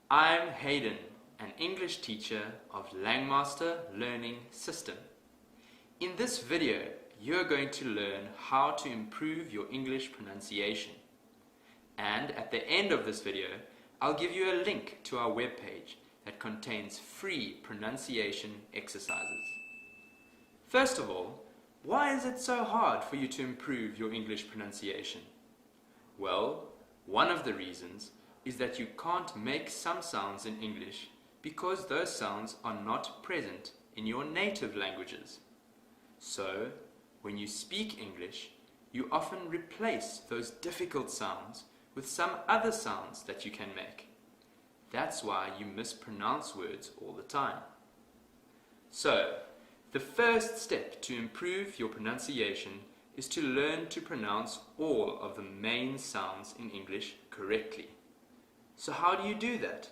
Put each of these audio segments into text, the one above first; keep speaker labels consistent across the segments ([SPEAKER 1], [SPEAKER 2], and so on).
[SPEAKER 1] I'm Hayden, an English teacher of Langmaster Learning System. In this video, you're going to learn how to improve your English pronunciation. And at the end of this video, I'll give you a link to our webpage that contains free pronunciation exercises. First of all, why is it so hard for you to improve your English pronunciation? Well, one of the reasons is that you can't make some sounds in English because those sounds are not present in your native languages. So, when you speak English, you often replace those difficult sounds with some other sounds that you can make. That's why you mispronounce words all the time. So, the first step to improve your pronunciation is to learn to pronounce all of the main sounds in English correctly. So how do you do that?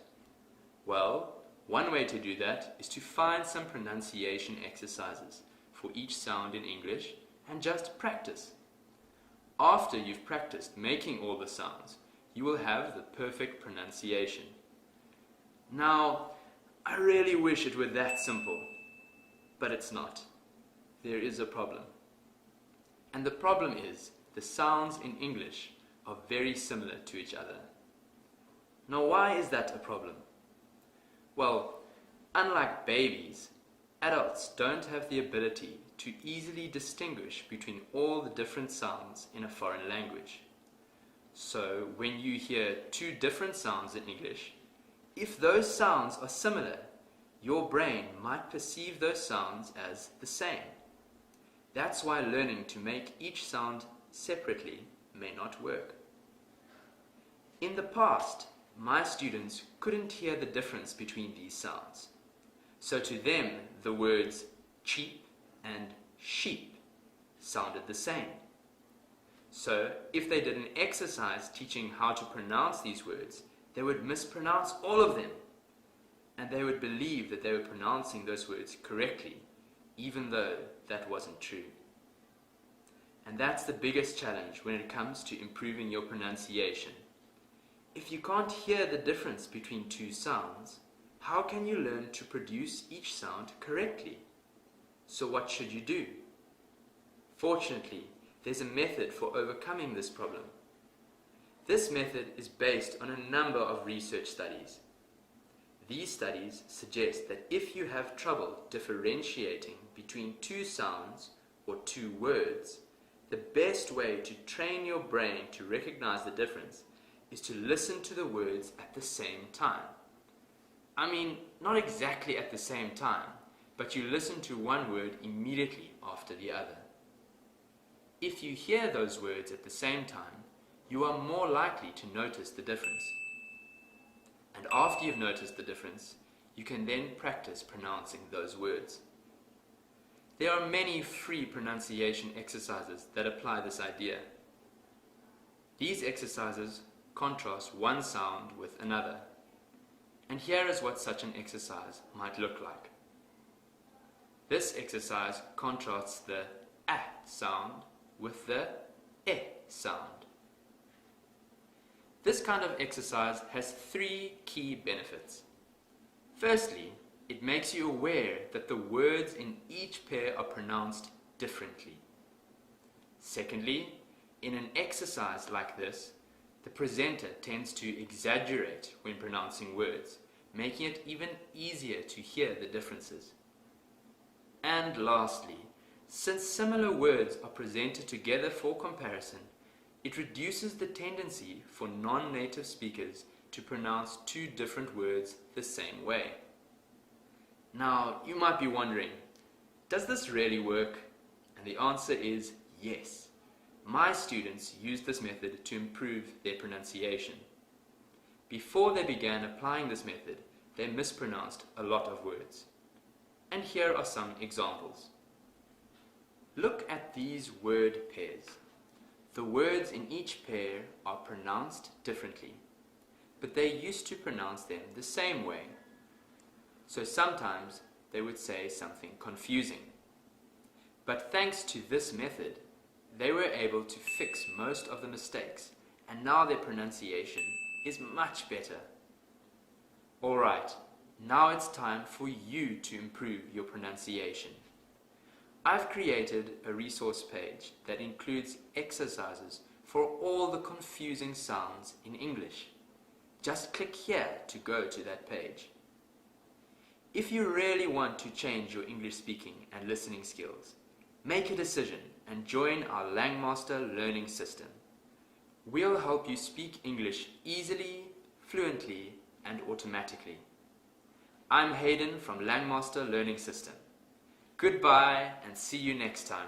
[SPEAKER 1] Well, one way to do that is to find some pronunciation exercises for each sound in English and just practice. After you've practiced making all the sounds, you will have the perfect pronunciation. Now, I really wish it were that simple, but it's not. There is a problem. And the problem is the sounds in English are very similar to each other. Now, why is that a problem? Well, unlike babies, adults don't have the ability to easily distinguish between all the different sounds in a foreign language. So, when you hear two different sounds in English, if those sounds are similar, your brain might perceive those sounds as the same. That's why learning to make each sound separately may not work. In the past, my students couldn't hear the difference between these sounds. So to them, the words cheap and sheep sounded the same. So if they did an exercise teaching how to pronounce these words, they would mispronounce all of them. And they would believe that they were pronouncing those words correctly, even though that wasn't true. And that's the biggest challenge when it comes to improving your pronunciation. If you can't hear the difference between two sounds, how can you learn to produce each sound correctly? So what should you do? Fortunately, there's a method for overcoming this problem. This method is based on a number of research studies. These studies suggest that if you have trouble differentiating between two sounds or two words, the best way to train your brain to recognize the difference is to listen to the words at the same time. I mean, not exactly at the same time, but you listen to one word immediately after the other. If you hear those words at the same time, you are more likely to notice the difference. And after you've noticed the difference, you can then practice pronouncing those words. There are many free pronunciation exercises that apply this idea. These exercises contrast one sound with another. And here is what such an exercise might look like. This exercise contrasts the A sound with the E sound. This kind of exercise has three key benefits. Firstly, it makes you aware that the words in each pair are pronounced differently. Secondly, in an exercise like this, the presenter tends to exaggerate when pronouncing words, making it even easier to hear the differences. And lastly, since similar words are presented together for comparison, it reduces the tendency for non-native speakers to pronounce two different words the same way. Now, you might be wondering, does this really work? And the answer is yes. My students used this method to improve their pronunciation. Before they began applying this method, they mispronounced a lot of words. And here are some examples. Look at these word pairs. The words in each pair are pronounced differently, but they used to pronounce them the same way. So sometimes they would say something confusing. But thanks to this method, they were able to fix most of the mistakes, and now their pronunciation is much better. Alright, now it's time for you to improve your pronunciation. I've created a resource page that includes exercises for all the confusing sounds in English. Just click here to go to that page. If you really want to change your English speaking and listening skills, make a decision and join our Langmaster learning system. We'll help you speak English easily, fluently, and automatically. I'm Hayden from Langmaster Learning System. Goodbye and see you next time.